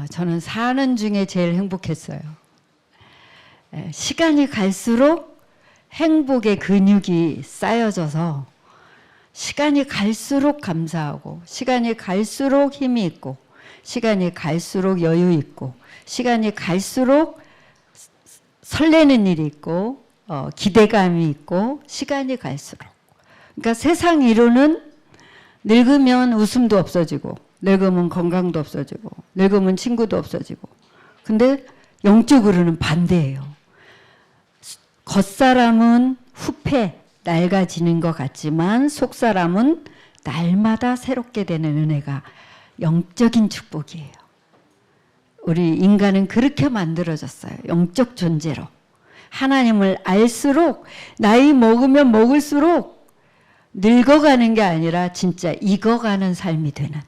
저는 사는 중에 제일 행복했어요. 시간이 갈수록 행복의 근육이 쌓여져서 시간이 갈수록 감사하고 시간이 갈수록 힘이 있고 시간이 갈수록 여유 있고 시간이 갈수록 설레는 일이 있고 기대감이 있고 시간이 갈수록 그러니까 세상 이론은 늙으면 웃음도 없어지고 늙으면 건강도 없어지고 늙으면 친구도 없어지고 근데 영적으로는 반대예요. 겉사람은 후패 낡아지는 것 같지만 속사람은 날마다 새롭게 되는 은혜가 영적인 축복이에요. 우리 인간은 그렇게 만들어졌어요. 영적 존재로. 하나님을 알수록 나이 먹으면 먹을수록 늙어가는 게 아니라 진짜 익어가는 삶이 되는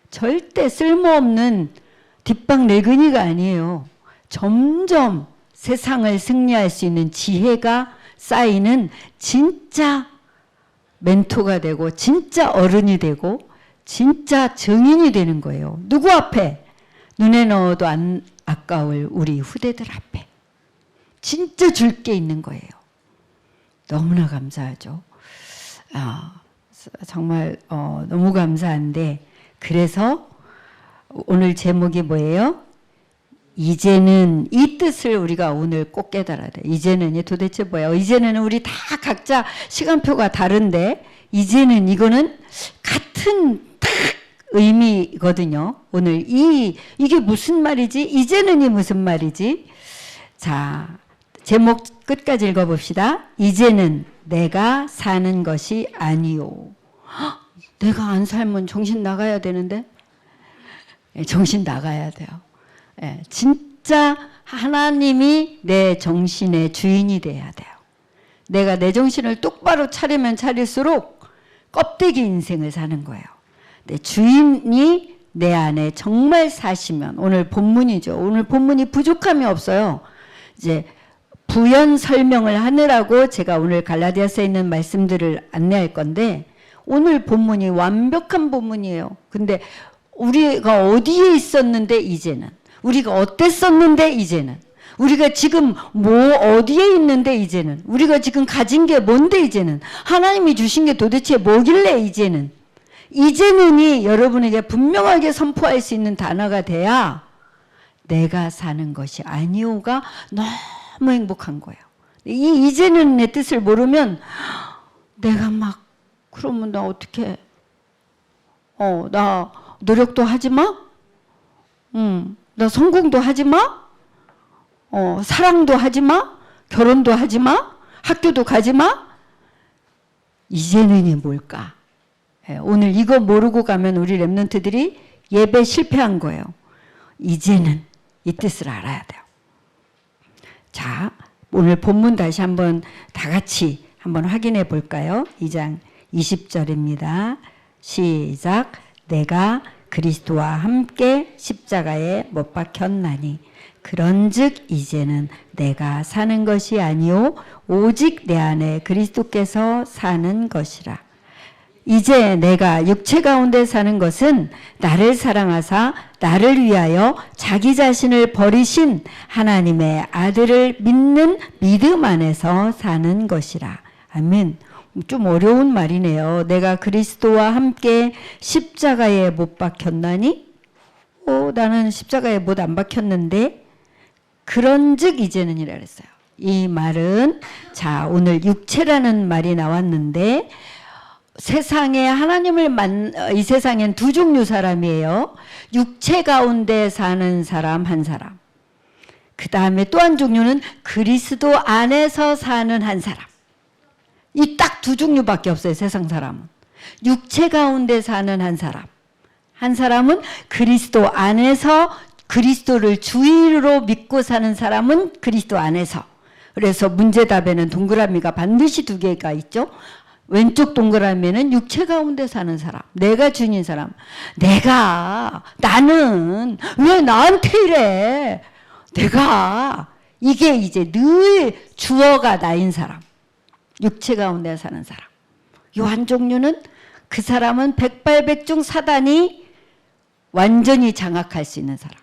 절대 쓸모없는 뒷방 늙은이가 아니에요. 점점 세상을 승리할 수 있는 지혜가 쌓이는 진짜 멘토가 되고 진짜 어른이 되고 진짜 증인이 되는 거예요. 누구 앞에? 눈에 넣어도 안 아까울 우리 후대들 앞에 진짜 줄 게 있는 거예요. 너무나 감사하죠. 정말 너무 감사한데 그래서 오늘 제목이 뭐예요? 이제는 이 뜻을 우리가 오늘 꼭 깨달아야 돼. 이제는이 도대체 뭐야? 이제는 우리 다 각자 시간표가 다른데 이제는 이거는 같은 딱 의미거든요. 오늘 이게 무슨 말이지? 이제는이 무슨 말이지? 자, 제목 끝까지 읽어봅시다. 이제는 내가 사는 것이 아니요. 내가 안 살면 정신 나가야 되는데? 정신 나가야 돼요. 진짜 하나님이 내 정신의 주인이 돼야 돼요. 내가 내 정신을 똑바로 차리면 차릴수록 껍데기 인생을 사는 거예요. 내 주인이 내 안에 정말 사시면 오늘 본문이죠. 오늘 본문이 부족함이 없어요. 이제 부연 설명을 하느라고 제가 오늘 갈라디아서에 있는 말씀들을 안내할 건데 오늘 본문이 완벽한 본문이에요. 근데 우리가 어디에 있었는데 이제는 우리가 어땠었는데 이제는 우리가 지금 어디에 있는데 이제는 우리가 지금 가진 게 뭔데 이제는 하나님이 주신 게 도대체 뭐길래 이제는이 여러분에게 분명하게 선포할 수 있는 단어가 돼야 내가 사는 것이 아니오가 너무 행복한 거예요. 이제는의 뜻을 모르면 내가 막 그러면 나 어떻게 나 노력도 하지 마? 나 성공도 하지 마? 사랑도 하지 마? 결혼도 하지 마? 학교도 가지 마? 이제는이 뭘까? 오늘 이거 모르고 가면 우리 랩런트들이 예배 실패한 거예요. 이제는 이 뜻을 알아야 돼요. 자, 오늘 본문 다시 한번 다 같이 한번 확인해 볼까요? 2장 20절입니다. 시작. 내가 그리스도와 함께 십자가에 못 박혔나니 그런즉 이제는 내가 사는 것이 아니요 오직 내 안에 그리스도께서 사는 것이라. 이제 내가 육체 가운데 사는 것은 나를 사랑하사 나를 위하여 자기 자신을 버리신 하나님의 아들을 믿는 믿음 안에서 사는 것이라. 아멘. 좀 어려운 말이네요. 내가 그리스도와 함께 십자가에 못 박혔나니? 나는 십자가에 못 안 박혔는데 그런즉 이제는이라 그랬어요. 이 말은 자 오늘 육체라는 말이 나왔는데 세상에 이 세상엔 두 종류 사람이에요. 육체 가운데 사는 사람 한 사람. 그 다음에 또 한 종류는 그리스도 안에서 사는 한 사람. 이 딱 두 종류밖에 없어요. 세상 사람은. 육체 가운데 사는 한 사람. 한 사람은 그리스도 안에서 그리스도를 주인으로 믿고 사는 사람은 그리스도 안에서. 그래서 문제답에는 동그라미가 반드시 두 개가 있죠. 왼쪽 동그라미에는 육체 가운데 사는 사람. 내가 주인인 사람. 나는 왜 나한테 이래? 이게 이제 늘 주어가 나인 사람. 육체 가운데 사는 사람. 요 한 종류는 그 사람은 백발백중 사단이 완전히 장악할 수 있는 사람.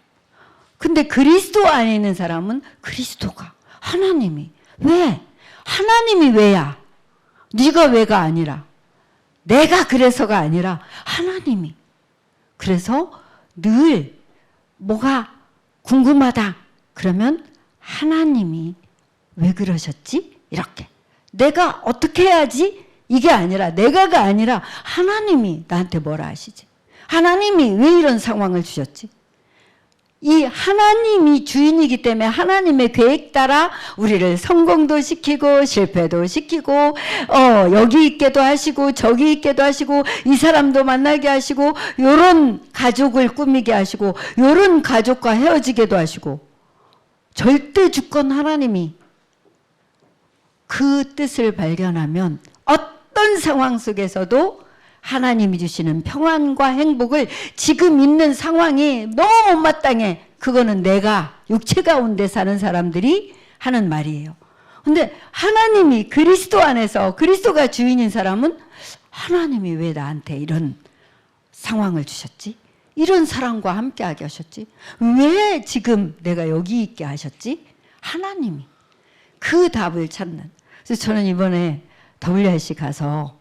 근데 그리스도 안에 있는 사람은 그리스도가, 하나님이. 왜? 하나님이 왜야? 네가 왜가 아니라, 내가 그래서가 아니라 하나님이. 그래서 늘 뭐가 궁금하다 그러면 하나님이 왜 그러셨지? 이렇게. 내가 어떻게 해야지? 이게 아니라, 내가가 아니라 하나님이 나한테 뭐라 하시지? 하나님이 왜 이런 상황을 주셨지? 이 하나님이 주인이기 때문에 하나님의 계획 따라 우리를 성공도 시키고 실패도 시키고 여기 있게도 하시고 저기 있게도 하시고 이 사람도 만나게 하시고 요런 가족을 꾸미게 하시고 요런 가족과 헤어지게도 하시고, 절대 주권 하나님이 그 뜻을 발견하면 어떤 상황 속에서도 하나님이 주시는 평안과 행복을, 지금 있는 상황이 너무 못마땅해, 그거는 내가 육체 가운데 사는 사람들이 하는 말이에요. 근데 하나님이 그리스도 안에서, 그리스도가 주인인 사람은 하나님이 왜 나한테 이런 상황을 주셨지? 이런 사람과 함께하게 하셨지? 왜 지금 내가 여기 있게 하셨지? 하나님이. 그 답을 찾는. 그래서 저는 이번에 WRC 가서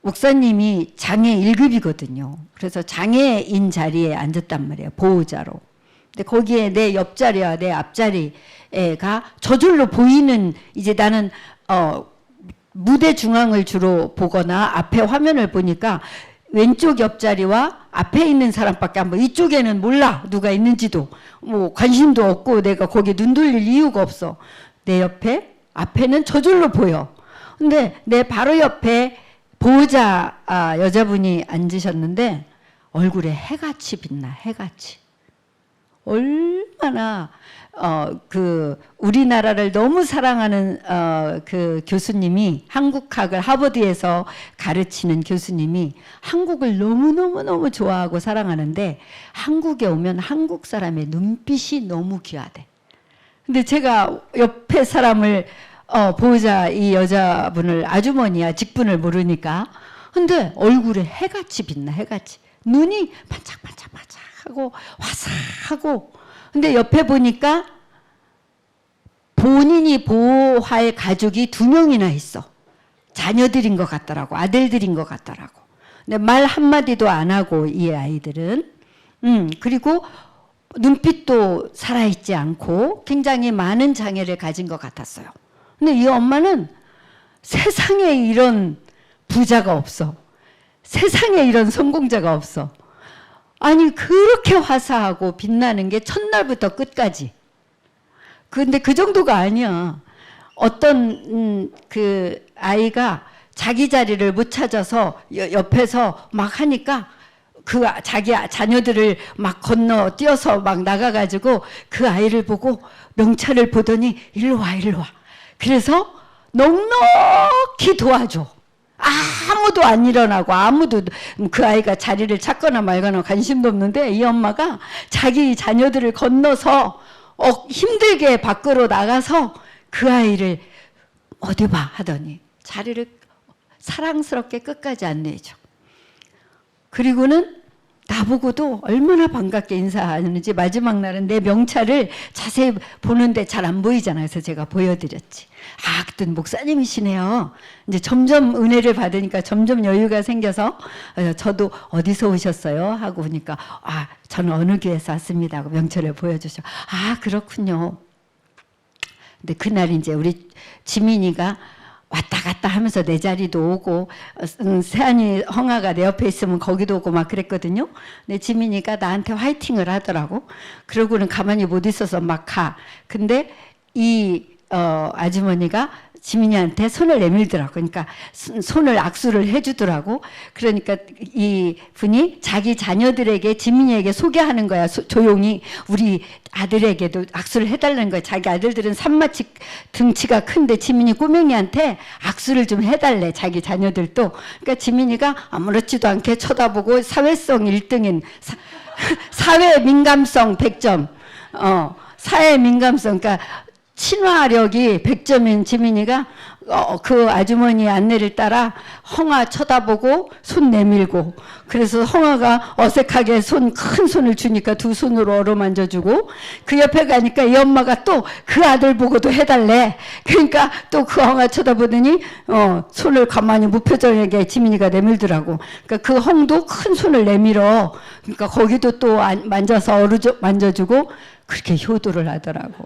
목사님이 장애 1급이거든요. 그래서 장애인 자리에 앉았단 말이에요. 보호자로. 근데 거기에 내 옆자리와 내 앞자리가 저절로 보이는, 이제 나는 무대 중앙을 주로 보거나 앞에 화면을 보니까 왼쪽 옆자리와 앞에 있는 사람밖에 안 보여. 이쪽에는 몰라. 누가 있는지도. 뭐 관심도 없고 내가 거기에 눈 돌릴 이유가 없어. 내 옆에, 앞에는 저절로 보여. 근데 내 바로 옆에 보호자 여자분이 앉으셨는데 얼굴에 해같이 빛나, 해같이. 얼마나 그 우리나라를 너무 사랑하는 그 교수님이, 한국학을 하버드에서 가르치는 교수님이 한국을 너무너무너무 좋아하고 사랑하는데 한국에 오면 한국 사람의 눈빛이 너무 귀하대. 근데 제가 옆에 사람을 보호자 이 여자분을, 아주머니야, 직분을 모르니까. 근데 얼굴에 해같이 빛나, 해같이. 눈이 반짝반짝반짝하고 화사하고. 근데 옆에 보니까 본인이 보호할 가족이 2명이나 있어. 자녀들인 것 같더라고. 아들들인 것 같더라고. 근데 말 한마디도 안 하고, 이 아이들은. 그리고 눈빛도 살아있지 않고 굉장히 많은 장애를 가진 것 같았어요. 근데 이 엄마는 세상에 이런 부자가 없어. 세상에 이런 성공자가 없어. 아니, 그렇게 화사하고 빛나는 게 첫날부터 끝까지. 근데 그 정도가 아니야. 어떤 그 아이가 자기 자리를 못 찾아서 옆에서 막 하니까 그 자기 자녀들을 막 건너 뛰어서 막 나가가지고 그 아이를 보고 명찰을 보더니 일로 와, 일로 와. 그래서 넉넉히 도와줘. 아무도 안 일어나고, 아무도 그 아이가 자리를 찾거나 말거나 관심도 없는데 이 엄마가 자기 자녀들을 건너서 힘들게 밖으로 나가서 그 아이를 어디 봐 하더니 자리를 사랑스럽게 끝까지 안내해줘. 그리고는 나보고도 얼마나 반갑게 인사하는지, 마지막 날은 내 명찰을 자세히 보는데 잘 안 보이잖아요. 그래서 제가 보여드렸지. 아, 그땐 목사님이시네요. 이제 점점 은혜를 받으니까 점점 여유가 생겨서 저도 어디서 오셨어요? 하고 보니까 아, 저는 어느 교회에서 왔습니다 하고 명찰을 보여주셔. 아, 그렇군요. 근데 그날 이제 우리 지민이가 왔다 갔다 하면서 내 자리도 오고, 세안이 형아가 내 옆에 있으면 거기도 오고 막 그랬거든요. 근데 지민이가 나한테 화이팅을 하더라고. 그러고는 가만히 못 있어서 막 가. 근데 이 아주머니가 지민이한테 손을 내밀더라고. 그러니까 손을 악수를 해주더라고. 그러니까 이 분이 자기 자녀들에게, 지민이에게 소개하는 거야. 조용히 우리 아들에게도 악수를 해달라는 거야. 자기 아들들은 산마치 등치가 큰데 지민이 꼬맹이한테 악수를 좀 해달래. 자기 자녀들도. 그러니까 지민이가 아무렇지도 않게 쳐다보고 사회성 1등인 사회 민감성 100점. 사회 민감성. 그러니까 친화력이 100점인 지민이가 그 아주머니 안내를 따라 헝아 쳐다보고 손 내밀고, 그래서 헝아가 어색하게 큰 손을 주니까 두 손으로 어루만져주고, 그 옆에 가니까 이 엄마가 또 그 아들 보고도 해달래. 그러니까 또 그 헝아 쳐다보더니 손을 가만히 무표정하게 지민이가 내밀더라고. 그러니까 그 헝도 큰 손을 내밀어. 그러니까 거기도 또 만져서 만져주고, 그렇게 효도를 하더라고.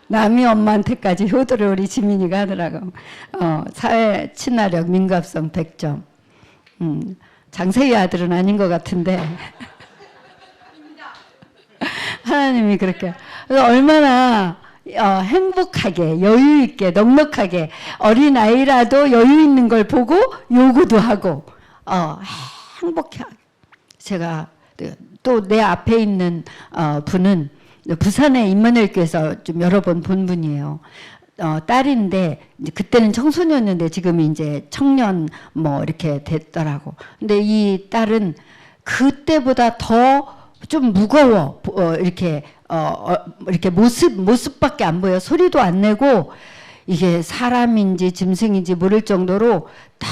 남이 엄마한테까지 효도를 우리 지민이가 하더라고. 사회 친화력 민갑성 100점. 장세희 아들은 아닌 것 같은데 하나님이 그렇게. 그래서 얼마나 행복하게 여유 있게 넉넉하게 어린 아이라도 여유 있는 걸 보고 요구도 하고 행복해. 제가 또 내 앞에 있는 분은 부산의 임마누엘 교회에서 좀 여러 번 본 분이에요. 딸인데 이제 그때는 청소년이었는데 지금 이제 청년 뭐 이렇게 됐더라고. 근데 이 딸은 그때보다 더 좀 무거워. 이렇게 모습밖에 안 보여. 소리도 안 내고 이게 사람인지 짐승인지 모를 정도로 딱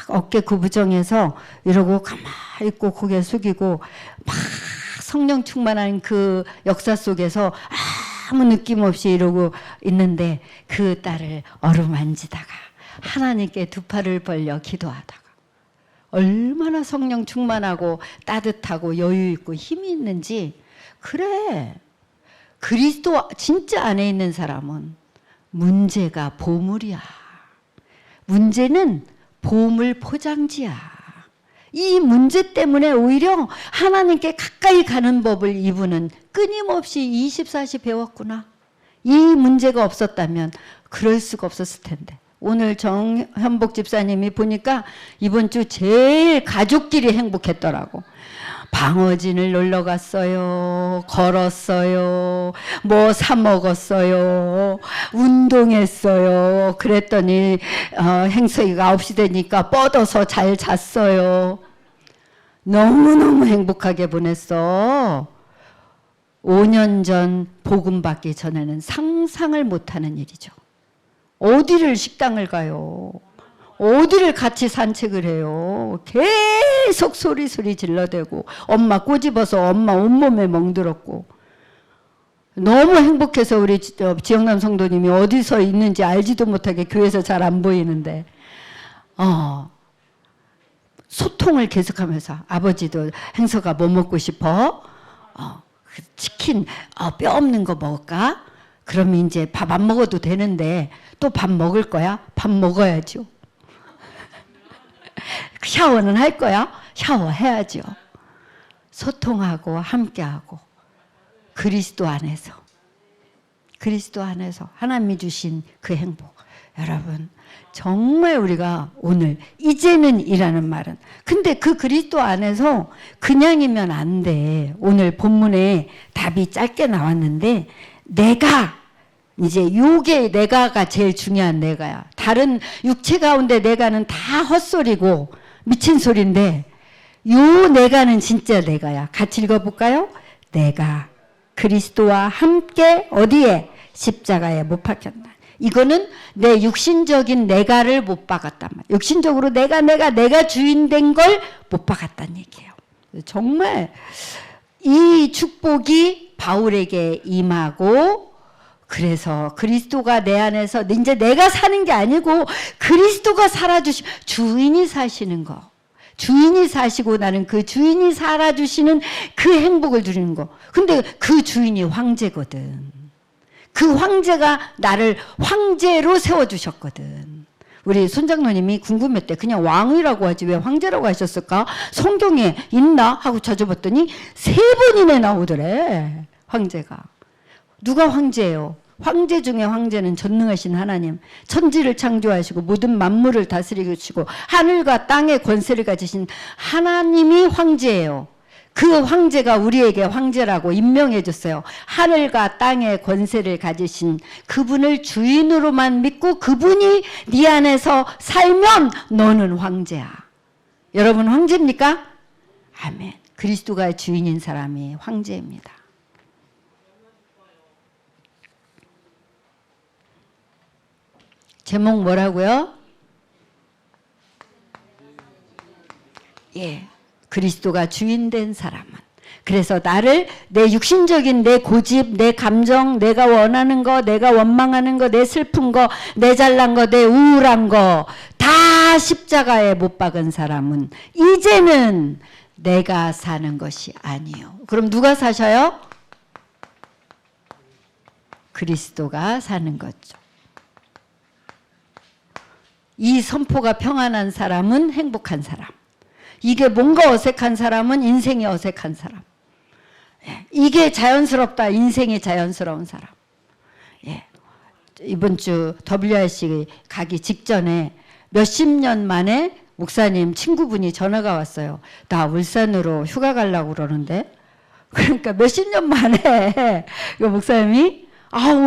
어깨 구부정해서 이러고 가만히 있고 고개 숙이고 막 성령 충만한 그 역사 속에서 아무 느낌 없이 이러고 있는데, 그 딸을 어루만지다가 하나님께 두 팔을 벌려 기도하다가 얼마나 성령 충만하고 따뜻하고 여유 있고 힘이 있는지. 그래, 그리스도 진짜 안에 있는 사람은 문제가 보물이야. 문제는 보물 포장지야. 이 문제 때문에 오히려 하나님께 가까이 가는 법을 이분은 끊임없이 24시 배웠구나. 이 문제가 없었다면 그럴 수가 없었을 텐데. 오늘 정현복 집사님이 보니까 이번 주 제일 가족끼리 행복했더라고. 방어진을 놀러 갔어요. 걸었어요. 뭐 사 먹었어요. 운동했어요. 그랬더니 행석이가 9시 되니까 뻗어서 잘 잤어요. 너무너무 행복하게 보냈어. 5년 전 복음 받기 전에는 상상을 못하는 일이죠. 어디를 식당을 가요? 어디를 같이 산책을 해요? 계속 소리 질러대고 엄마 꼬집어서 엄마 온몸에 멍들었고, 너무 행복해서 우리 지영남 성도님이 어디서 있는지 알지도 못하게 교회에서 잘 안 보이는데 소통을 계속하면서 아버지도 행서가 뭐 먹고 싶어? 치킨 뼈 없는 거 먹을까? 그럼 이제 밥 안 먹어도 되는데 또 밥 먹을 거야? 밥 먹어야죠. 샤워는 할 거야? 샤워해야죠. 소통하고 함께하고 그리스도 안에서 하나님이 주신 그 행복. 여러분 정말 우리가 오늘 이제는 이라는 말은, 근데 그 그리스도 안에서 그냥이면 안 돼. 오늘 본문에 답이 짧게 나왔는데 내가, 이제 요게 내가가 제일 중요한 내가야. 다른 육체 가운데 내가는 다 헛소리고 미친 소리인데 요 내가는 진짜 내가야. 같이 읽어볼까요? 내가 그리스도와 함께 어디에? 십자가에 못 박혔다. 이거는 내 육신적인 내가를 못 박았단 말이야. 육신적으로 내가 주인 된 걸 못 박았다는 얘기예요. 정말 이 축복이 바울에게 임하고, 그래서 그리스도가 내 안에서 이제 내가 사는 게 아니고 그리스도가 살아주시, 주인이 사시는 거. 주인이 사시고 나는 그 주인이 살아주시는 그 행복을 누리는 거. 근데 그 주인이 황제거든. 그 황제가 나를 황제로 세워주셨거든. 우리 손장로님이 궁금했대. 그냥 왕이라고 하지 왜 황제라고 하셨을까? 성경에 있나? 하고 찾아봤더니 3번이나 나오더래. 황제가. 누가 황제예요? 황제 중에 황제는 전능하신 하나님, 천지를 창조하시고 모든 만물을 다스리시고 하늘과 땅의 권세를 가지신 하나님이 황제예요. 그 황제가 우리에게 황제라고 임명해 줬어요. 하늘과 땅의 권세를 가지신 그분을 주인으로만 믿고 그분이 네 안에서 살면 너는 황제야. 여러분 황제입니까? 아멘. 그리스도가 주인인 사람이 황제입니다. 제목 뭐라고요? 예, 그리스도가 주인 된 사람은. 그래서 나를 내 육신적인 내 고집, 내 감정, 내가 원하는 거, 내가 원망하는 거, 내 슬픈 거, 내 잘난 거, 내 우울한 거 다 십자가에 못 박은 사람은 이제는 내가 사는 것이 아니요. 그럼 누가 사셔요? 그리스도가 사는 거죠. 이 선포가 평안한 사람은 행복한 사람. 이게 뭔가 어색한 사람은 인생이 어색한 사람. 예, 이게 자연스럽다. 인생이 자연스러운 사람. 예, 이번 주 WRC 가기 직전에 몇십 년 만에 목사님 친구분이 전화가 왔어요. 나 울산으로 휴가 가려고 그러는데. 그러니까 몇십 년 만에 그 목사님이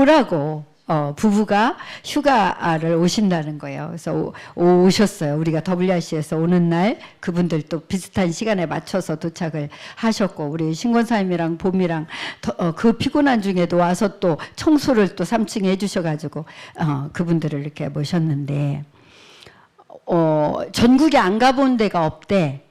오라고. 부부가 휴가를 오신다는 거예요. 그래서 오셨어요. 우리가 WRC에서 오는 날 그분들도 비슷한 시간에 맞춰서 도착을 하셨고, 우리 신권사님이랑 봄이랑 그 피곤한 중에도 와서 또 청소를 또 3층에 해주셔가지고 그분들을 이렇게 모셨는데, 전국에 안 가본 데가 없대.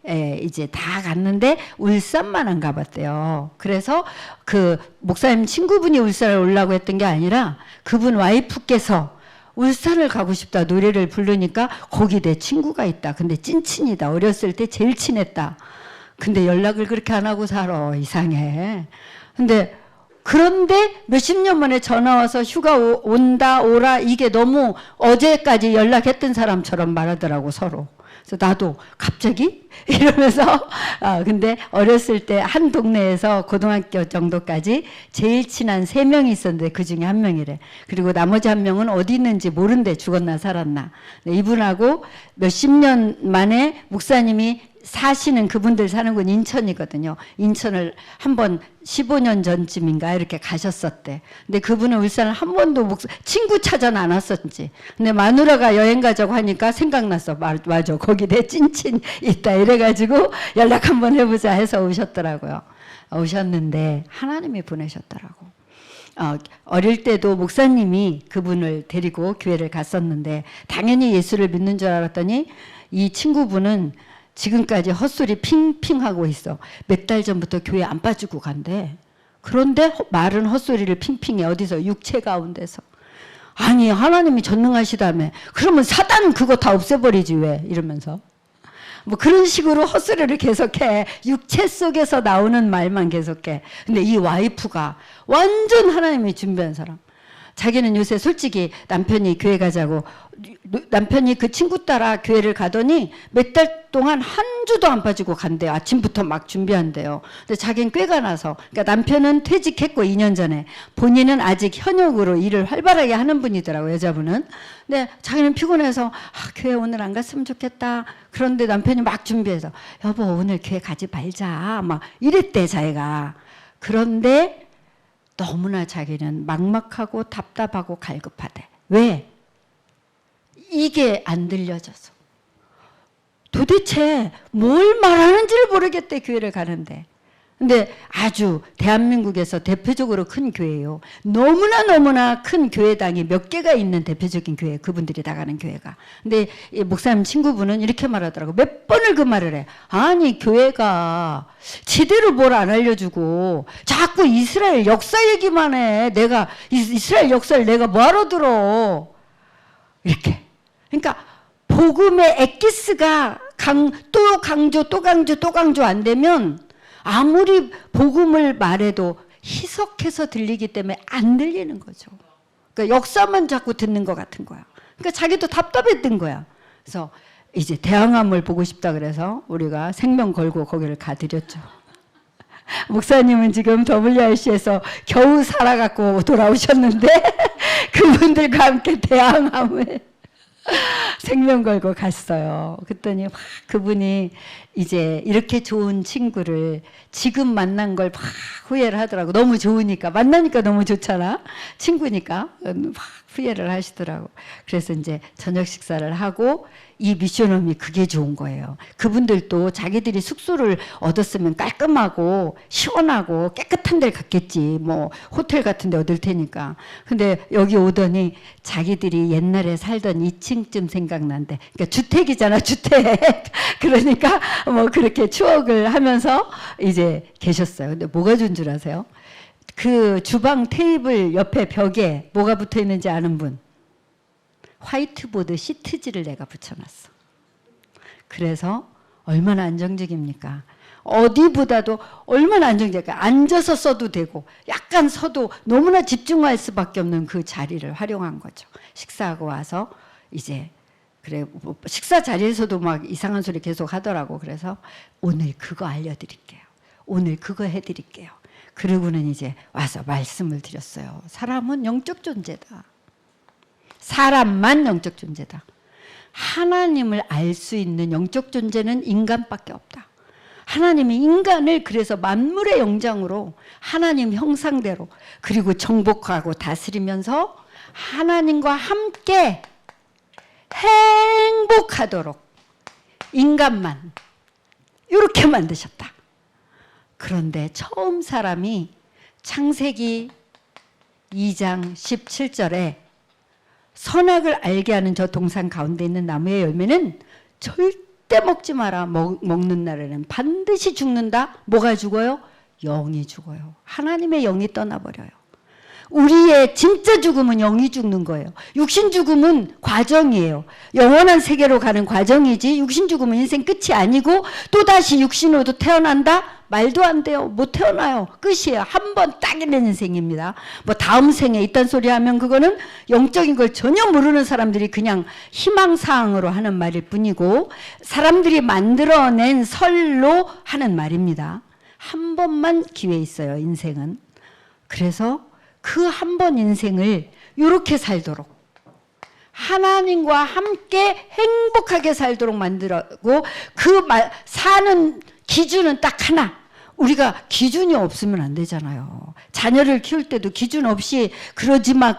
이제 다 갔는데 울산만 안 가봤대요. 그래서 그 목사님 친구분이 울산을 오려고 했던 게 아니라 그분 와이프께서 울산을 가고 싶다 노래를 부르니까 거기 내 친구가 있다. 근데 찐친이다. 어렸을 때 제일 친했다. 근데 연락을 그렇게 안 하고 살아. 이상해. 그런데 몇십 년 만에 전화 와서 휴가 온다 오라 이게 너무 어제까지 연락했던 사람처럼 말하더라고 서로. 그래서 나도 갑자기 이러면서 근데 어렸을 때 한 동네에서 고등학교 정도까지 제일 친한 3명이 있었는데 그 중에 한 명이래. 그리고 나머지 한 명은 어디 있는지 모른대. 죽었나 살았나. 이분하고 몇십 년 만에 목사님이 사시는 그분들 사는 곳 인천이거든요. 인천을 한번 15년 전쯤인가 이렇게 가셨었대. 근데 그분은 울산을 한 번도 친구 찾아는 안 왔었지. 근데 마누라가 여행 가자고 하니까 생각났어. 맞아. 거기 내 찐친 있다. 이래가지고 연락 한번 해보자 해서 오셨더라고요. 오셨는데 하나님이 보내셨더라고. 어릴 때도 목사님이 그분을 데리고 교회를 갔었는데 당연히 예수를 믿는 줄 알았더니 이 친구분은 지금까지 헛소리 핑핑하고 있어. 몇 달 전부터 교회 안 빠지고 간대. 그런데 말은 헛소리를 핑핑해. 어디서? 육체 가운데서. 아니 하나님이 전능하시다며. 그러면 사단은 그거 다 없애버리지 왜? 이러면서. 뭐 그런 식으로 헛소리를 계속해. 육체 속에서 나오는 말만 계속해. 근데 이 와이프가 완전 하나님이 준비한 사람. 자기는 요새 솔직히 남편이 교회 가자고 남편이 그 친구 따라 교회를 가더니 몇 달 동안 한 주도 안 빠지고 간대요. 아침부터 막 준비한대요. 근데 자기는 꾀가 나서, 그러니까 남편은 퇴직했고 2년 전에 본인은 아직 현역으로 일을 활발하게 하는 분이더라고요. 여자분은. 근데 자기는 피곤해서 교회 오늘 안 갔으면 좋겠다. 그런데 남편이 막 준비해서 여보 오늘 교회 가지 말자 막 이랬대 자기가. 그런데 너무나 자기는 막막하고 답답하고 갈급하대. 왜? 이게 안 들려져서. 도대체 뭘 말하는지를 모르겠대 교회를 가는데. 근데 아주 대한민국에서 대표적으로 큰 교회예요. 너무나 큰 교회당이 몇 개가 있는 대표적인 교회. 그분들이 나가는 교회가. 근데 이 목사님 친구분은 이렇게 말하더라고. 몇 번을 그 말을 해. 아니 교회가 제대로 뭘 안 알려주고 자꾸 이스라엘 역사 얘기만 해. 내가 이스라엘 역사를 내가 뭐하러 들어. 이렇게. 그러니까 복음의 엑기스가 또 강조 안 되면 아무리 복음을 말해도 희석해서 들리기 때문에 안 들리는 거죠. 그러니까 역사만 자꾸 듣는 것 같은 거야. 그러니까 자기도 답답했던 거야. 그래서 이제 대항함을 보고 싶다 그래서 우리가 생명 걸고 거기를 가드렸죠. 목사님은 지금 WRC에서 겨우 살아갖고 돌아오셨는데 그분들과 함께 대항함을 생명 걸고 갔어요. 그랬더니 막 그분이 이제 이렇게 좋은 친구를 지금 만난 걸 막 후회를 하더라고. 너무 좋으니까. 만나니까 너무 좋잖아. 친구니까 막 후회를 하시더라고. 그래서 이제 저녁 식사를 하고 이 미션홈이 그게 좋은 거예요. 그분들도 자기들이 숙소를 얻었으면 깔끔하고 시원하고 깨끗한 데를 갔겠지. 뭐 호텔 같은 데 얻을 테니까. 근데 여기 오더니 자기들이 옛날에 살던 2층쯤 생각난대. 그러니까 주택이잖아, 주택. 그러니까 뭐 그렇게 추억을 하면서 이제 계셨어요. 근데 뭐가 좋은 줄 아세요? 그 주방 테이블 옆에 벽에 뭐가 붙어 있는지 아는 분? 화이트보드 시트지를 내가 붙여놨어. 그래서 얼마나 안정적입니까? 어디보다도 얼마나 안정적일까? 앉아서 써도 되고 약간 서도 너무나 집중할 수밖에 없는 그 자리를 활용한 거죠. 식사하고 와서 이제 그래 뭐 식사 자리에서도 막 이상한 소리 계속 하더라고. 그래서 오늘 그거 알려드릴게요. 오늘 그거 해드릴게요. 그러고는 이제 와서 말씀을 드렸어요. 사람은 영적 존재다. 사람만 영적 존재다. 하나님을 알 수 있는 영적 존재는 인간밖에 없다. 하나님이 인간을 그래서 만물의 영장으로 하나님 형상대로 그리고 정복하고 다스리면서 하나님과 함께 행복하도록 인간만 이렇게 만드셨다. 그런데 처음 사람이 창세기 2장 17절에 선악을 알게 하는 저 동산 가운데 있는 나무의 열매는 절대 먹지 마라. 먹는 날에는 반드시 죽는다. 뭐가 죽어요? 영이 죽어요. 하나님의 영이 떠나버려요. 우리의 진짜 죽음은 영이 죽는 거예요. 육신 죽음은 과정이에요. 영원한 세계로 가는 과정이지 육신 죽음은 인생 끝이 아니고 또다시 육신으로도 태어난다? 말도 안 돼요. 못 태어나요. 끝이에요. 한 번 딱 있는 인생입니다. 뭐 다음 생에 있단 소리 하면 그거는 영적인 걸 전혀 모르는 사람들이 그냥 희망사항으로 하는 말일 뿐이고 사람들이 만들어낸 설로 하는 말입니다. 한 번만 기회 있어요. 인생은. 그래서 그 한 번 인생을 이렇게 살도록 하나님과 함께 행복하게 살도록 만들고 그 사는 기준은 딱 하나. 우리가 기준이 없으면 안 되잖아요. 자녀를 키울 때도 기준 없이 그러지 마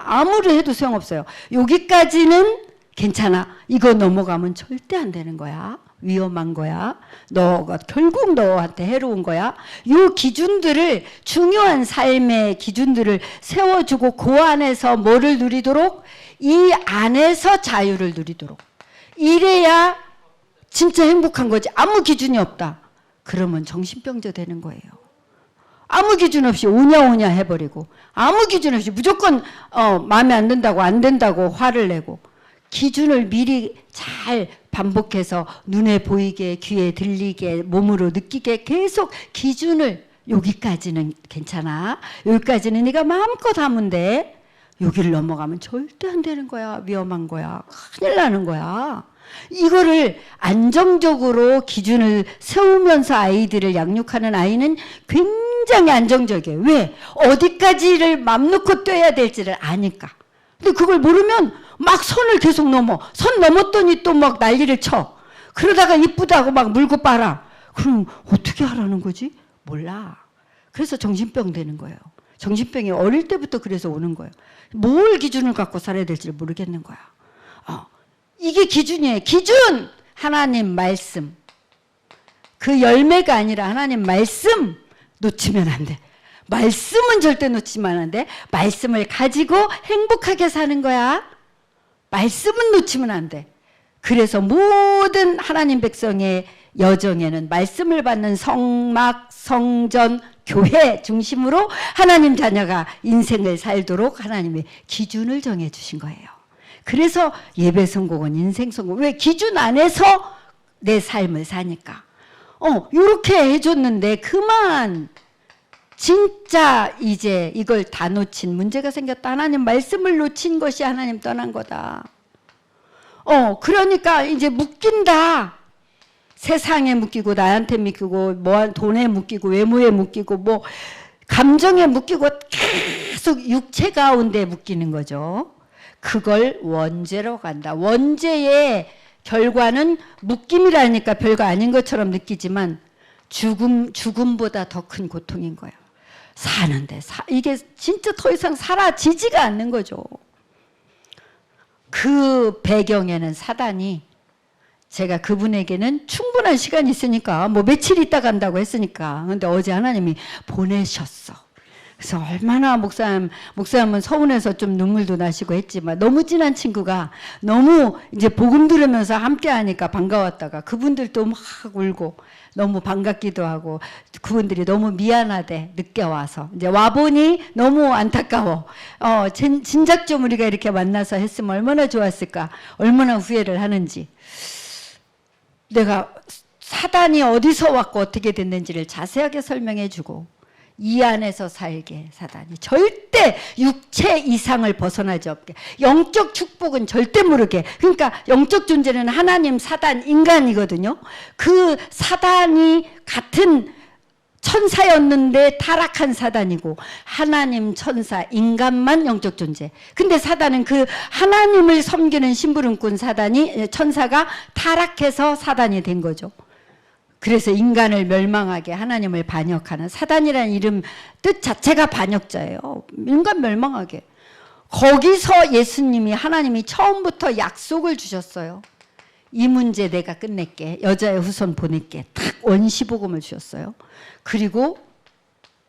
아무리 해도 소용없어요. 여기까지는 괜찮아. 이거 넘어가면 절대 안 되는 거야. 위험한 거야. 너가 결국 너한테 해로운 거야. 이 기준들을 중요한 삶의 기준들을 세워주고 그 안에서 뭐를 누리도록 이 안에서 자유를 누리도록 이래야 진짜 행복한 거지. 아무 기준이 없다. 그러면 정신병자 되는 거예요. 아무 기준 없이 오냐 해버리고 아무 기준 없이 무조건 마음에 안 든다고 안 된다고 화를 내고 기준을 미리 잘 반복해서 눈에 보이게 귀에 들리게 몸으로 느끼게 계속 기준을 여기까지는 괜찮아. 여기까지는 네가 마음껏 하면 돼. 여기를 넘어가면 절대 안 되는 거야. 위험한 거야. 큰일 나는 거야. 이거를 안정적으로 기준을 세우면서 아이들을 양육하는 아이는 굉장히 안정적이에요. 왜? 어디까지를 맘 놓고 뛰어야 될지를 아니까. 근데 그걸 모르면 막 선을 계속 넘어. 선 넘었더니 또 막 난리를 쳐. 그러다가 이쁘다고 막 물고 빨아. 그럼 어떻게 하라는 거지? 몰라. 그래서 정신병 되는 거예요. 정신병이 어릴 때부터 그래서 오는 거예요. 뭘 기준을 갖고 살아야 될지를 모르겠는 거야. 이게 기준이에요. 기준! 하나님 말씀. 그 열매가 아니라 하나님 말씀 놓치면 안 돼. 말씀은 절대 놓치면 안 돼. 말씀을 가지고 행복하게 사는 거야. 말씀은 놓치면 안 돼. 그래서 모든 하나님 백성의 여정에는 말씀을 받는 성막, 성전, 교회 중심으로 하나님 자녀가 인생을 살도록 하나님의 기준을 정해 주신 거예요. 그래서 예배 성공은 인생 성공. 왜? 기준 안에서 내 삶을 사니까. 이렇게 해줬는데 그만. 진짜 이제 이걸 다 놓친 문제가 생겼다. 하나님 말씀을 놓친 것이 하나님 떠난 거다. 그러니까 이제 묶인다. 세상에 묶이고 나한테 묶이고 뭐 돈에 묶이고 외모에 묶이고 뭐 감정에 묶이고 계속 육체 가운데 묶이는 거죠. 그걸 원죄로 간다. 원죄의 결과는 묶임이라니까 별거 아닌 것처럼 느끼지만 죽음보다 더 큰 고통인 거예요. 사는데 이게 진짜 더 이상 사라지지가 않는 거죠. 그 배경에는 사단이 제가 그분에게는 충분한 시간이 있으니까 뭐 며칠 있다 간다고 했으니까. 근데 어제 하나님이 보내셨어. 그래서 얼마나 목사님은 서운해서 좀 눈물도 나시고 했지만 너무 친한 친구가 너무 이제 복음 들으면서 함께 하니까 반가웠다가 그분들도 막 울고 너무 반갑기도 하고 그분들이 너무 미안하대 늦게 와서 이제 와보니 너무 안타까워. 진작 좀 우리가 이렇게 만나서 했으면 얼마나 좋았을까. 얼마나 후회를 하는지. 내가 사단이 어디서 왔고 어떻게 됐는지를 자세하게 설명해주고 이 안에서 살게 사단이 절대 육체 이상을 벗어나지 없게 영적 축복은 절대 모르게. 그러니까 영적 존재는 하나님, 사단, 인간이거든요. 그 사단이 같은 천사였는데 타락한 사단이고 하나님, 천사, 인간만 영적 존재. 근데 사단은 그 하나님을 섬기는 심부름꾼 천사가 타락해서 사단이 된 거죠. 그래서 인간을 멸망하게 하나님을 반역하는 사단이라는 이름 뜻 자체가 반역자예요. 인간 멸망하게. 거기서 예수님이 하나님이 처음부터 약속을 주셨어요. 이 문제 내가 끝낼게. 여자의 후손 보낼게. 딱 원시복음을 주셨어요. 그리고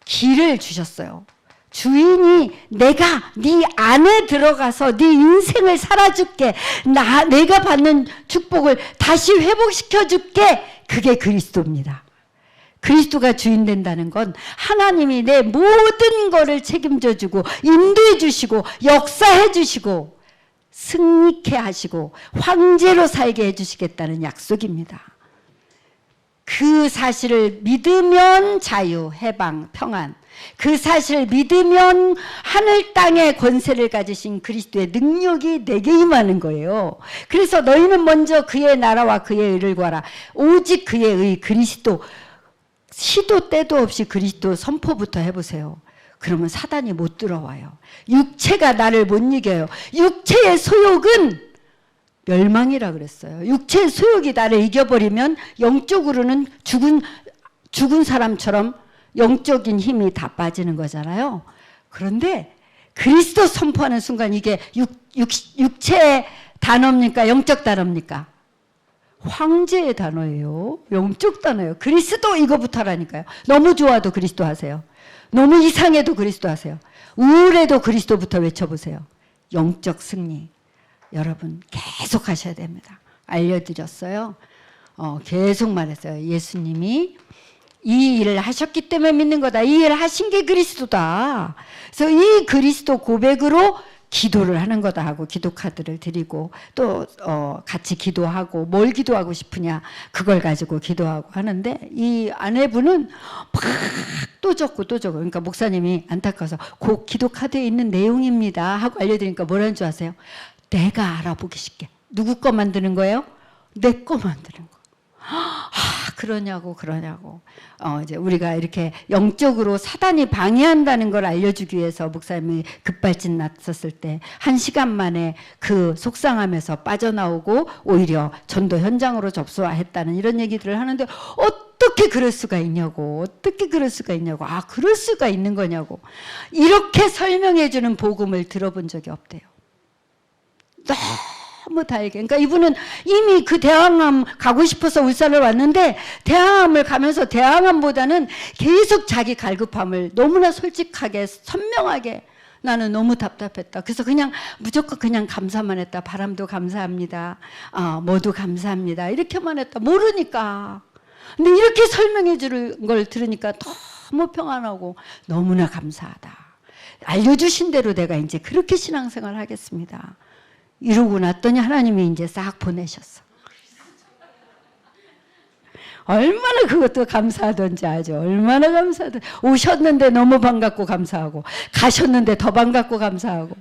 길을 주셨어요. 주인이 내가 네 안에 들어가서 네 인생을 살아줄게. 내가 받는 축복을 다시 회복시켜줄게. 그게 그리스도입니다. 그리스도가 주인 된다는 건 하나님이 내 모든 거를 책임져 주고 인도해 주시고 역사해 주시고 승리케 하시고 황제로 살게 해 주시겠다는 약속입니다. 그 사실을 믿으면 자유, 해방, 평안. 그 사실을 믿으면 하늘 땅의 권세를 가지신 그리스도의 능력이 내게 임하는 거예요. 그래서 너희는 먼저 그의 나라와 그의 의를 구하라. 오직 그의 의, 그리스도. 시도 때도 없이 그리스도 선포부터 해보세요. 그러면 사단이 못 들어와요. 육체가 나를 못 이겨요. 육체의 소욕은 멸망이라 그랬어요. 육체의 소욕이 나를 이겨버리면 영적으로는 죽은 사람처럼 영적인 힘이 다 빠지는 거잖아요. 그런데 그리스도 선포하는 순간 이게 육체의 단어입니까? 영적 단어입니까? 황제의 단어예요. 영적 단어예요. 그리스도 이거부터 하라니까요. 너무 좋아도 그리스도 하세요. 너무 이상해도 그리스도 하세요. 우울해도 그리스도부터 외쳐보세요. 영적 승리. 여러분 계속 하셔야 됩니다. 알려드렸어요. 계속 말했어요. 예수님이 이 일을 하셨기 때문에 믿는 거다. 이 일을 하신 게 그리스도다. 그래서 이 그리스도 고백으로 기도를 하는 거다 하고 기도 카드를 드리고 또 같이 기도하고 뭘 기도하고 싶으냐 그걸 가지고 기도하고 하는데 이 아내분은 막 또 적고 또 적고. 그러니까 목사님이 안타까워서 그 기도 카드에 있는 내용입니다 하고 알려드리니까 뭐라는 줄 아세요? 내가 알아보기 쉽게. 누구 거 만드는 거예요? 내 거 만드는 거. 그러냐고. 이제 우리가 이렇게 영적으로 사단이 방해한다는 걸 알려주기 위해서 목사님이 급발진 났었을 때 1시간 만에 그 속상함에서 빠져나오고 오히려 전도 현장으로 접수했다는 이런 얘기들을 하는데 어떻게 그럴 수가 있냐고. 그럴 수가 있는 거냐고. 이렇게 설명해주는 복음을 들어본 적이 없대요. 너무 다르게. 그러니까 이분은 이미 그 대항암 가고 싶어서 울산을 왔는데 대항암을 가면서 대항암보다는 계속 자기 갈급함을 너무나 솔직하게 선명하게 나는 너무 답답했다. 그래서 무조건 그냥 감사만 했다. 바람도 감사합니다. 뭐도 감사합니다. 이렇게만 했다. 모르니까. 근데 이렇게 설명해 주는 걸 들으니까 너무 평안하고 너무나 감사하다. 알려주신 대로 내가 이제 그렇게 신앙생활 하겠습니다. 이러고 났더니 하나님이 이제 싹 보내셨어. 얼마나 그것도 감사하던지 아주. 얼마나 감사하던지. 오셨는데 너무 반갑고 감사하고 가셨는데 더 반갑고 감사하고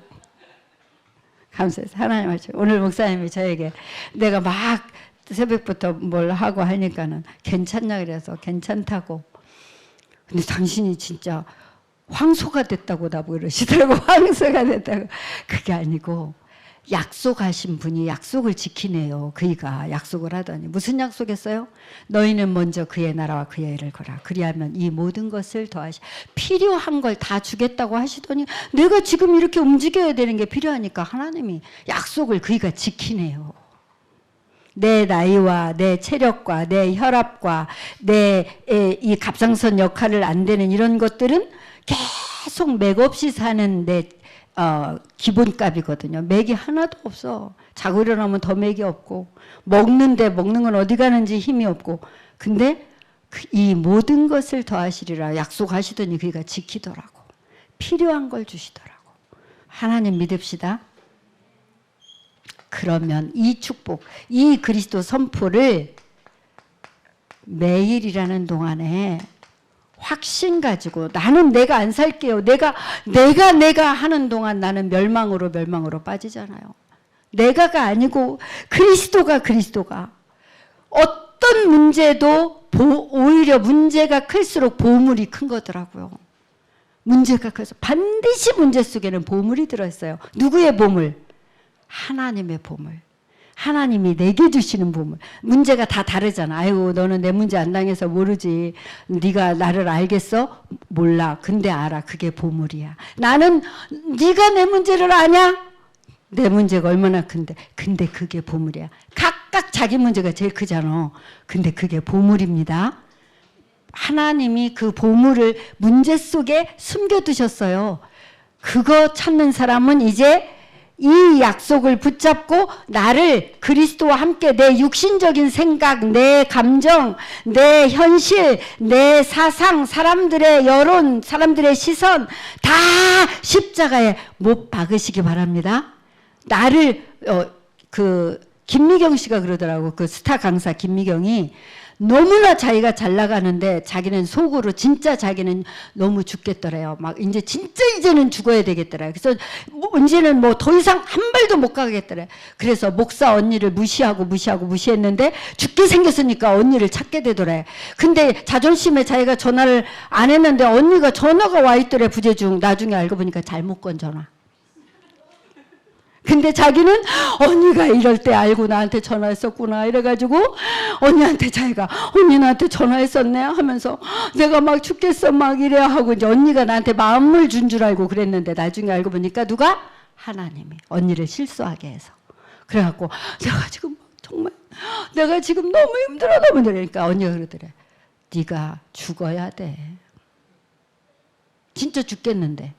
감사해서 하나님 하죠. 오늘 목사님이 저에게 내가 막 새벽부터 뭘 하고 하니까는 괜찮냐 그래서 괜찮다고. 근데 당신이 진짜 황소가 됐다고 나보고 그러시더라고. 황소가 됐다고. 그게 아니고 약속하신 분이 약속을 지키네요. 그이가 약속을 하더니 무슨 약속했어요? 너희는 먼저 그의 나라와 그의 일을 거라. 그리하면 이 모든 것을 더하시. 필요한 걸 다 주겠다고 하시더니 내가 지금 이렇게 움직여야 되는 게 필요하니까 하나님이 약속을 그이가 지키네요. 내 나이와 내 체력과 내 혈압과 내 이 갑상선 역할을 안 되는 이런 것들은 계속 맥 없이 사는 내 기본값이거든요. 맥이 하나도 없어. 자고 일어나면 더 맥이 없고, 먹는데 먹는 건 어디 가는지 힘이 없고. 근데 이 모든 것을 더하시리라 약속하시더니 그가 지키더라고. 필요한 걸 주시더라고. 하나님 믿읍시다. 그러면 이 축복, 이 그리스도 선포를 매일이라는 동안에 확신 가지고, 나는 내가 안 살게요. 내가 하는 동안 나는 멸망으로 빠지잖아요. 내가가 아니고 그리스도가 어떤 문제도 오히려 문제가 클수록 보물이 큰 거더라고요. 문제가 커서 반드시 문제 속에는 보물이 들어있어요. 누구의 보물? 하나님의 보물. 하나님이 내게 주시는 보물. 문제가 다 다르잖아. 아유, 너는 내 문제 안 당해서 모르지. 네가 나를 알겠어? 몰라. 근데 알아. 그게 보물이야. 나는 네가 내 문제를 아냐? 내 문제가 얼마나 큰데. 근데 그게 보물이야. 각각 자기 문제가 제일 크잖아. 근데 그게 보물입니다. 하나님이 그 보물을 문제 속에 숨겨두셨어요. 그거 찾는 사람은 이제 이 약속을 붙잡고 나를 그리스도와 함께 내 육신적인 생각, 내 감정, 내 현실, 내 사상, 사람들의 여론, 사람들의 시선 다 십자가에 못 박으시기 바랍니다. 나를 김미경 씨가 그러더라고. 그 스타 강사 김미경이 너무나 자기가 잘 나가는데 자기는 속으로 진짜 자기는 너무 죽겠더래요. 막 이제 진짜 이제는 죽어야 되겠더래요. 그래서 이제는 뭐 더 이상 한 발도 못 가겠더래. 그래서 목사 언니를 무시했는데 죽게 생겼으니까 언니를 찾게 되더래. 근데 자존심에 자기가 전화를 안 했는데 언니가 전화가 와 있더래. 부재중. 나중에 알고 보니까 잘못 건 전화. 근데 자기는 언니가 이럴 때 알고 나한테 전화했었구나 이래가지고 언니한테 자기가 언니 나한테 전화했었네 하면서 내가 막 죽겠어 막 이래 하고 이제 언니가 나한테 마음을 준 줄 알고 그랬는데 나중에 알고 보니까 누가? 하나님이 언니를 실수하게 해서. 그래갖고 내가 지금 정말 내가 지금 너무 힘들어 그러니까 언니가 그러더래. 네가 죽어야 돼. 진짜 죽겠는데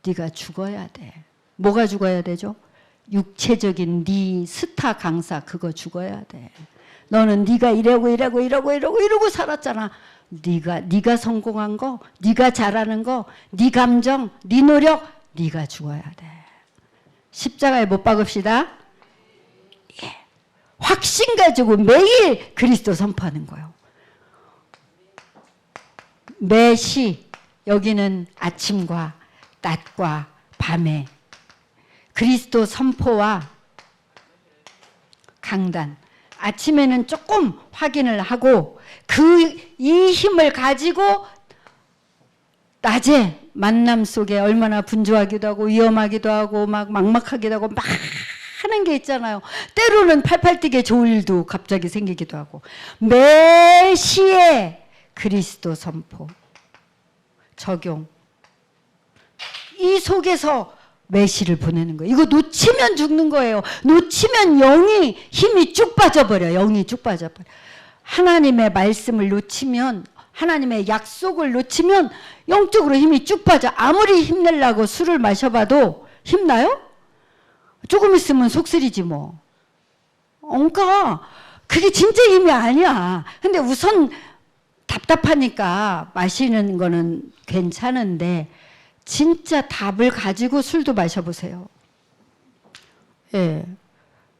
네가 죽어야 돼. 뭐가 죽어야 되죠? 육체적인 네 스타 강사 그거 죽어야 돼. 너는 네가 이러고 살았잖아. 네가 성공한 거, 네가 잘하는 거, 네 감정, 네 노력, 네가 죽어야 돼. 십자가에 못 박읍시다. 예. 확신 가지고 매일 그리스도 선포하는 거예요. 매시 여기는 아침과 낮과 밤에 그리스도 선포와 강단. 아침에는 조금 확인을 하고 이 힘을 가지고 낮에 만남 속에 얼마나 분주하기도 하고 위험하기도 하고 막 막막하기도 하고 막 하는 게 있잖아요. 때로는 팔팔 뛰게 좋을 일도 갑자기 생기기도 하고 매 시에 그리스도 선포 적용. 이 속에서 메시를 보내는 거예요. 이거 놓치면 죽는 거예요. 놓치면 영이 힘이 쭉 빠져버려. 영이 쭉 빠져버려. 하나님의 말씀을 놓치면 하나님의 약속을 놓치면 영적으로 힘이 쭉 빠져. 아무리 힘내려고 술을 마셔봐도 힘나요? 조금 있으면 속쓰리지 뭐. 그러니까 그게 진짜 힘이 아니야. 근데 우선 답답하니까 마시는 거는 괜찮은데 진짜 답을 가지고 술도 마셔보세요. 예,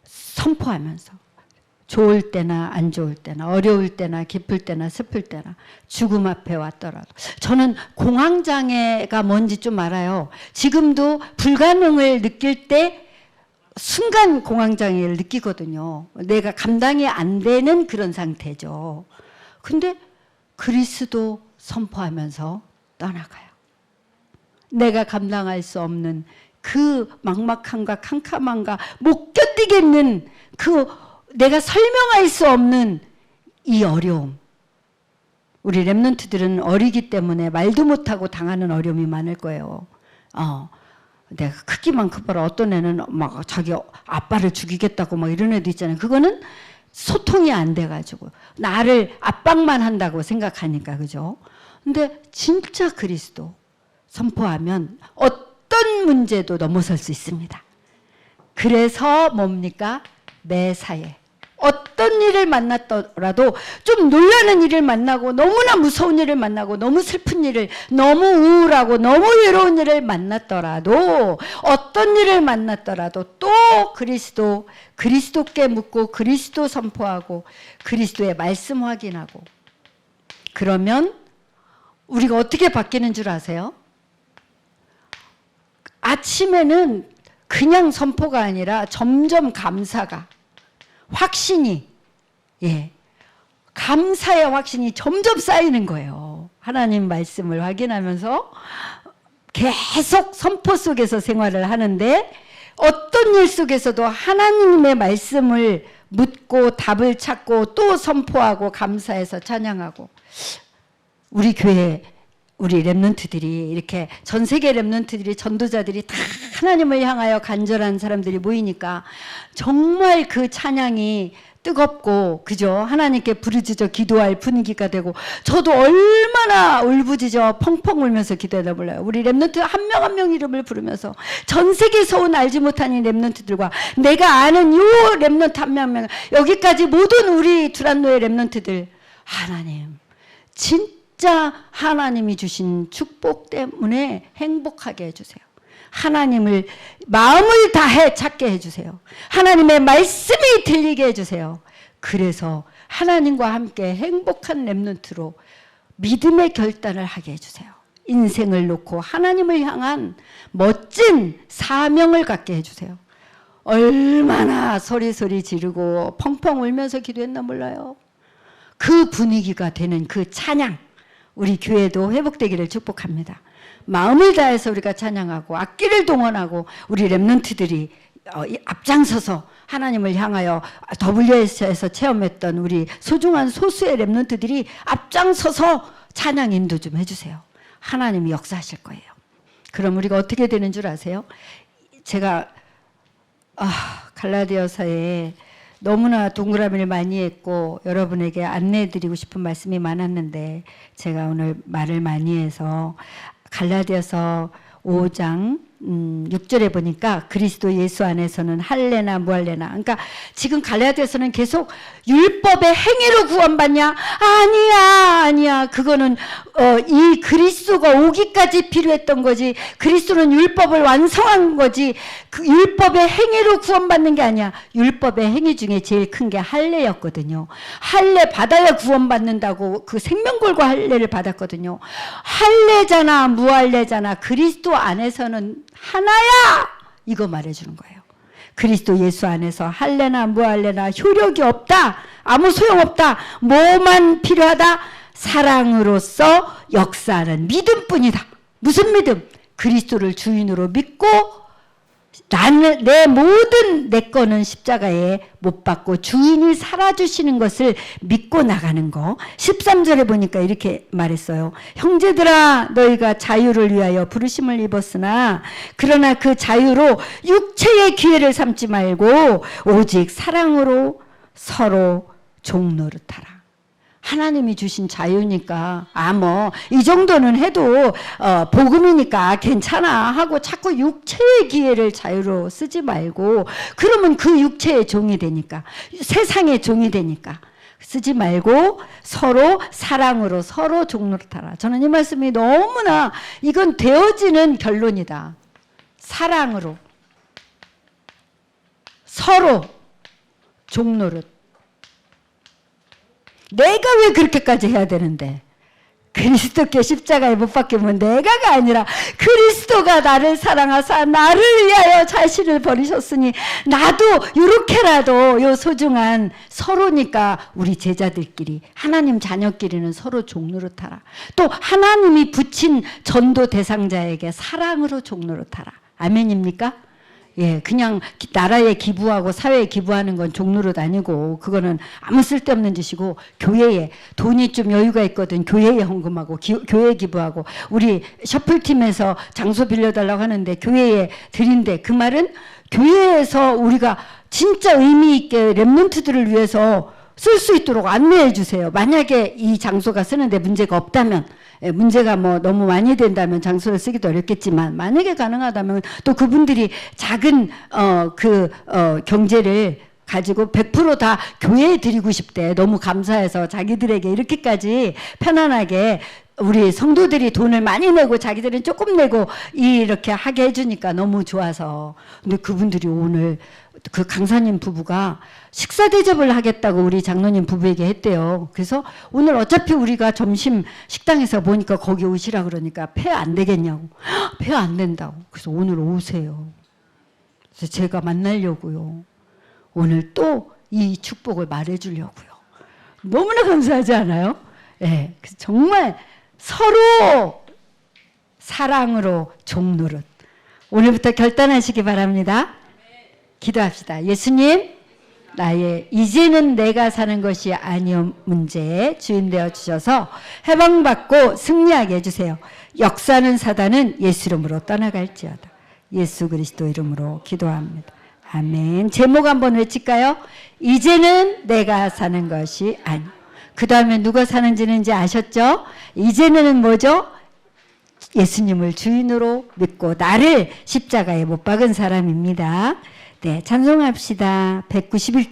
선포하면서 좋을 때나 안 좋을 때나 어려울 때나 기쁠 때나 슬플 때나 죽음 앞에 왔더라도 저는 공황장애가 뭔지 좀 알아요. 지금도 불가능을 느낄 때 순간 공황장애를 느끼거든요. 내가 감당이 안 되는 그런 상태죠. 근데 그리스도 선포하면서 떠나가요. 내가 감당할 수 없는 그 막막함과 캄캄함과 못 견디겠는 그 내가 설명할 수 없는 이 어려움. 우리 랩런트들은 어리기 때문에 말도 못하고 당하는 어려움이 많을 거예요. 내가 크기만 커봐라. 어떤 애는 막 자기 아빠를 죽이겠다고 막 이런 애도 있잖아요. 그거는 소통이 안 돼가지고 나를 압박만 한다고 생각하니까, 그죠? 근데 진짜 그리스도 선포하면 어떤 문제도 넘어설 수 있습니다. 그래서 뭡니까? 매사에 어떤 일을 만났더라도, 좀 놀라는 일을 만나고 너무나 무서운 일을 만나고 너무 슬픈 일을, 너무 우울하고 너무 외로운 일을 만났더라도, 어떤 일을 만났더라도 또 그리스도께 묻고 그리스도 선포하고 그리스도의 말씀 확인하고, 그러면 우리가 어떻게 바뀌는 줄 아세요? 아침에는 그냥 선포가 아니라 점점 감사가, 확신이, 감사의 확신이 점점 쌓이는 거예요. 하나님 말씀을 확인하면서 계속 선포 속에서 생활을 하는데, 어떤 일 속에서도 하나님의 말씀을 묻고 답을 찾고 또 선포하고 감사해서 찬양하고. 우리 교회, 우리 렘넌트들이, 이렇게 전 세계 렘넌트들이, 전도자들이 다 하나님을 향하여 간절한 사람들이 모이니까 정말 그 찬양이 뜨겁고, 그죠? 하나님께 부르짖어 기도할 분위기가 되고, 저도 얼마나 울부짖어 펑펑 울면서 기도하다 몰라요. 우리 렘넌트 한 명 한 명 이름을 부르면서 전 세계에서 온 알지 못하는 렘넌트들과 내가 아는 요 렘넌트 한 명 한 명, 여기까지 모든 우리 두란노의 렘넌트들, 하나님 진짜 하나님이 주신 축복 때문에 행복하게 해주세요. 하나님을 마음을 다해 찾게 해주세요. 하나님의 말씀이 들리게 해주세요. 그래서 하나님과 함께 행복한 렘넌트로 믿음의 결단을 하게 해주세요. 인생을 놓고 하나님을 향한 멋진 사명을 갖게 해주세요. 얼마나 소리소리 지르고 펑펑 울면서 기도했나 몰라요. 그 분위기가 되는 그 찬양, 우리 교회도 회복되기를 축복합니다. 마음을 다해서 우리가 찬양하고 악기를 동원하고 우리 렘넌트들이 앞장서서 하나님을 향하여 WS에서 체험했던 우리 소중한 소수의 렘넌트들이 앞장서서 찬양 인도 좀 해주세요. 하나님이 역사하실 거예요. 그럼 우리가 어떻게 되는 줄 아세요? 제가 갈라디아서에 너무나 동그라미를 많이 했고 여러분에게 안내해드리고 싶은 말씀이 많았는데, 제가 오늘 말을 많이 해서 갈라디아서 5장 6절에 보니까 그리스도 예수 안에서는 할례나 무할례나, 그러니까 지금 갈라디아서는 계속 율법의 행위로 구원받냐? 아니야. 그거는 이 그리스도가 오기까지 필요했던 거지, 그리스도는 율법을 완성한 거지, 그 율법의 행위로 구원받는 게 아니야. 율법의 행위 중에 제일 큰 게 할례였거든요. 할례 받아야 구원받는다고 그 생명 걸고 할례를 받았거든요. 할례잖아 무할례잖아, 그리스도 안에서는 하나야, 이거 말해주는 거예요. 그리스도 예수 안에서 할례나 무할례나 효력이 없다, 아무 소용없다. 뭐만 필요하다? 사랑으로서 역사하는 믿음뿐이다. 무슨 믿음? 그리스도를 주인으로 믿고 나는 내 거는 십자가에 못 박고 주인이 살아주시는 것을 믿고 나가는 거. 13절에 보니까 이렇게 말했어요. 형제들아, 너희가 자유를 위하여 부르심을 입었으나 그러나 그 자유로 육체의 기회를 삼지 말고 오직 사랑으로 서로 종노릇하라. 하나님이 주신 자유니까 이 정도는 해도 복음이니까 괜찮아 하고 자꾸 육체의 기회를 자유로 쓰지 말고, 그러면 그 육체의 종이 되니까, 세상의 종이 되니까 쓰지 말고 서로 사랑으로 서로 종노릇하라. 저는 이 말씀이 너무나, 이건 되어지는 결론이다. 사랑으로 서로 종노릇. 내가 왜 그렇게까지 해야 되는데? 그리스도께 십자가에 못 박히면 내가가 아니라 그리스도가 나를 사랑하사 나를 위하여 자신을 버리셨으니 나도 이렇게라도 요 소중한 서로니까 우리 제자들끼리, 하나님 자녀끼리는 서로 종노릇하라. 또 하나님이 붙인 전도 대상자에게 사랑으로 종노릇하라. 아멘입니까? 예, 그냥 나라에 기부하고 사회에 기부하는 건 종로릇 아니고 그거는 아무 쓸데없는 짓이고 교회에 돈이 좀 여유가 있거든 교회에 헌금하고 교회에 기부하고 우리 셔플팀에서 장소 빌려달라고 하는데 교회에 드린대. 그 말은 교회에서 우리가 진짜 의미 있게 렘넌트들을 위해서 쓸 수 있도록 안내해 주세요. 만약에 이 장소가 쓰는데 문제가 없다면, 문제가 뭐 너무 많이 된다면 장소를 쓰기도 어렵겠지만 만약에 가능하다면 또 그분들이 작은 경제를 가지고 100% 다 교회에 드리고 싶대. 너무 감사해서 자기들에게 이렇게까지 편안하게 우리 성도들이 돈을 많이 내고 자기들은 조금 내고 이렇게 하게 해주니까 너무 좋아서. 근데 그분들이 오늘 그 강사님 부부가 식사 대접을 하겠다고 우리 장로님 부부에게 했대요. 그래서 오늘 어차피 우리가 점심 식당에서 보니까 거기 오시라 그러니까 폐 안 되겠냐고. 폐 안 된다고. 그래서 오늘 오세요. 그래서 제가 만나려고요. 오늘 또 이 축복을 말해주려고요. 너무나 감사하지 않아요? 네, 정말 서로 사랑으로 종노릇. 오늘부터 결단하시기 바랍니다. 기도합시다. 예수님, 나의 이제는 내가 사는 것이 아니오 문제에 주인 되어 주셔서 해방받고 승리하게 해주세요. 역사는 사단은 예수 이름으로 떠나갈지어다. 예수 그리스도 이름으로 기도합니다. 아멘. 제목 한번 외칠까요? 이제는 내가 사는 것이 아니오. 그 다음에 누가 사는지는 이제 아셨죠? 이제는 뭐죠? 예수님을 주인으로 믿고 나를 십자가에 못 박은 사람입니다. 네, 찬송합시다. 191